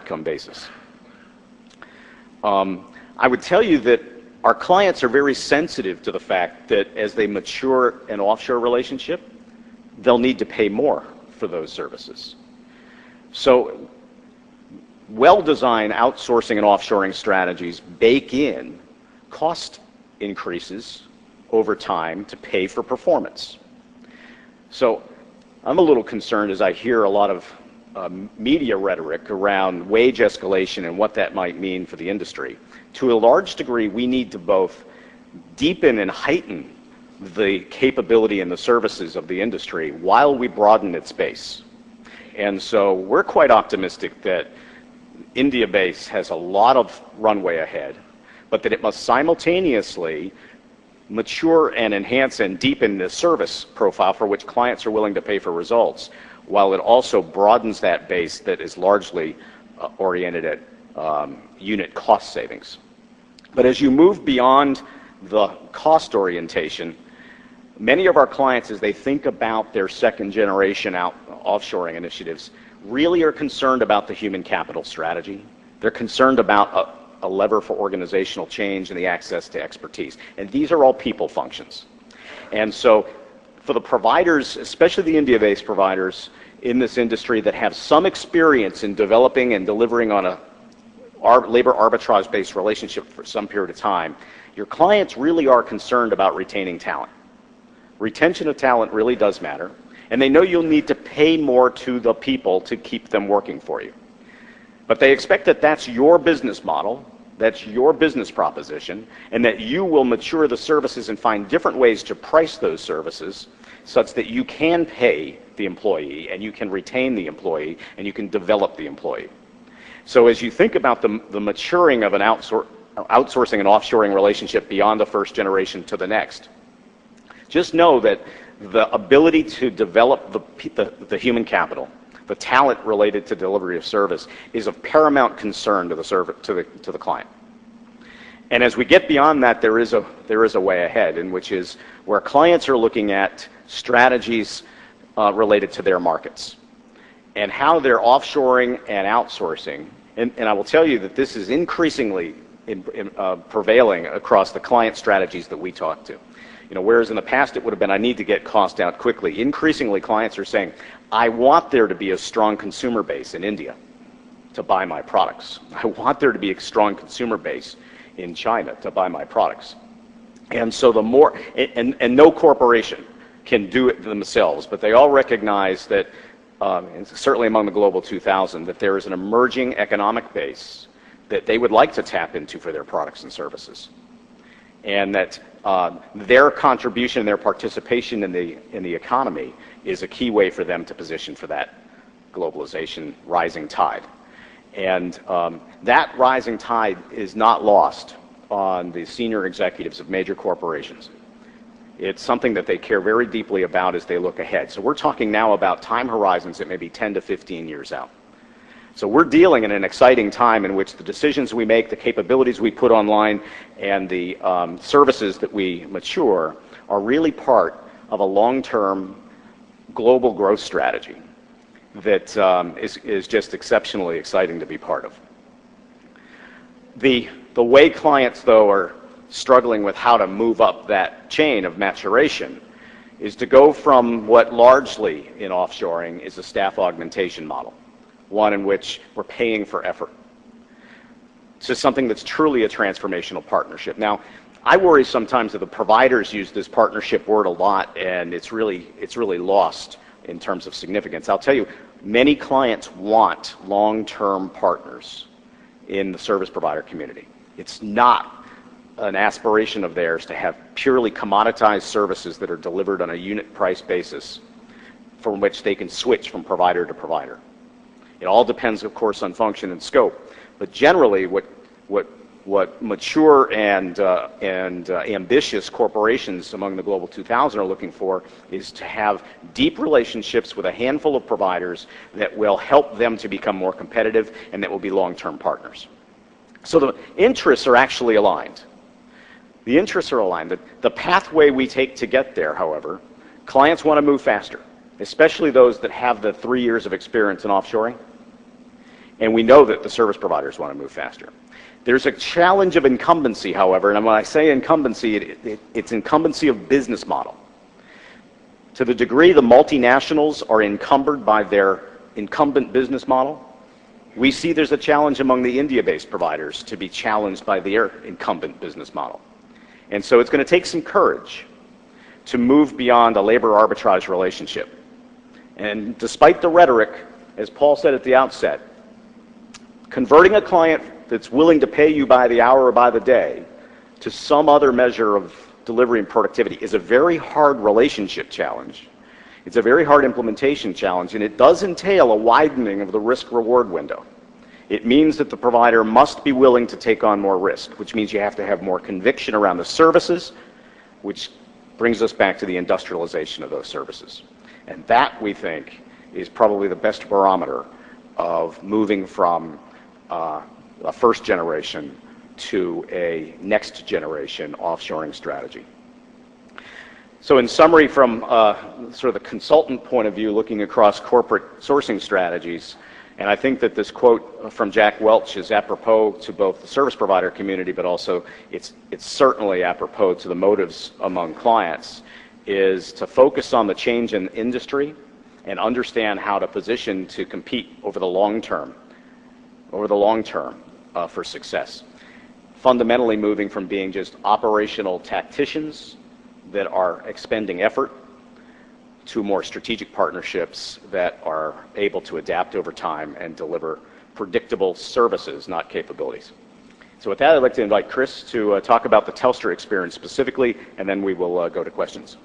outcome basis. I would tell you that our clients are very sensitive to the fact that as they mature an offshore relationship, they'll need to pay more for those services. So well-designed outsourcing and offshoring strategies bake in cost increases over time to pay for performance. So I'm a little concerned as I hear a lot of media rhetoric around wage escalation and what that might mean for the industry. To a large degree, we need to both deepen and heighten the capability and the services of the industry while we broaden its base. And so we're quite optimistic that India base has a lot of runway ahead, but that it must simultaneously mature and enhance and deepen the service profile for which clients are willing to pay for results, while it also broadens that base that is largely oriented at unit cost savings. But as you move beyond the cost orientation, many of our clients, as they think about their second generation offshoring initiatives, really are concerned about the human capital strategy. They're concerned about a lever for organizational change and the access to expertise. And these are all people functions. And so for the providers, especially the India-based providers in this industry that have some experience in developing and delivering on a labor arbitrage-based relationship for some period of time, your clients really are concerned about retaining talent. Retention of talent really does matter, and they know you'll need to pay more to the people to keep them working for you. But they expect that that's your business model, that's your business proposition, and that you will mature the services and find different ways to price those services such that you can pay the employee and you can retain the employee and you can develop the employee. So as you think about the maturing of an outsourcing and offshoring relationship beyond the first generation to the next, just know that the ability to develop the human capital, the talent related to delivery of service, is of paramount concern to the client. And as we get beyond that, there is a way ahead, in which is where clients are looking at strategies related to their markets and how they're offshoring and outsourcing. And I will tell you that this is increasingly prevailing across the client strategies that we talk to. You know, whereas in the past it would have been, I need to get cost out quickly. Increasingly, clients are saying, I want there to be a strong consumer base in India to buy my products. I want there to be a strong consumer base in China to buy my products. And so the more, and no corporation can do it themselves, but they all recognize that, and certainly among the Global 2000, that there is an emerging economic base that they would like to tap into for their products and services. And that their contribution, their participation in the economy is a key way for them to position for that globalization rising tide. And that rising tide is not lost on the senior executives of major corporations. It's something that they care very deeply about as they look ahead. So we're talking now about time horizons that may be 10 to 15 years out. So we're dealing in an exciting time in which the decisions we make, the capabilities we put online, and the services that we mature are really part of a long-term global growth strategy that is just exceptionally exciting to be part of. The way clients, though, are struggling with how to move up that chain of maturation is to go from what largely in offshoring is a staff augmentation model, one in which we're paying for effort, to something that's truly a transformational partnership. Now, I worry sometimes that the providers use this partnership word a lot, and it's really lost in terms of significance. I'll tell you, many clients want long-term partners in the service provider community. It's not an aspiration of theirs to have purely commoditized services that are delivered on a unit price basis from which they can switch from provider to provider. It all depends, of course, on function and scope, but generally what mature and ambitious corporations among the Global 2000 are looking for is to have deep relationships with a handful of providers that will help them to become more competitive and that will be long-term partners. So the interests are actually aligned. The interests are aligned. The pathway we take to get there, however, clients want to move faster, especially those that have the 3 years of experience in offshoring. And we know that the service providers want to move faster. There's a challenge of incumbency, however, and when I say incumbency, it's incumbency of business model. To the degree the multinationals are encumbered by their incumbent business model, we see there's a challenge among the India-based providers to be challenged by their incumbent business model. And so it's going to take some courage to move beyond a labor arbitrage relationship. And despite the rhetoric, as Paul said at the outset, converting a client that's willing to pay you by the hour or by the day to some other measure of delivery and productivity is a very hard relationship challenge. It's a very hard implementation challenge, and it does entail a widening of the risk-reward window. It means that the provider must be willing to take on more risk, which means you have to have more conviction around the services, which brings us back to the industrialization of those services. And that, we think, is probably the best barometer of moving from a first generation to a next generation offshoring strategy. So in summary, from sort of the consultant point of view, looking across corporate sourcing strategies, and I think that this quote from Jack Welch is apropos to both the service provider community, but also it's certainly apropos to the motives among clients, is to focus on the change in industry and understand how to position to compete over the long term for success. Fundamentally moving from being just operational tacticians that are expending effort to more strategic partnerships that are able to adapt over time and deliver predictable services, not capabilities. So with that, I'd like to invite Chris to talk about the Telstra experience specifically, and then we will go to questions.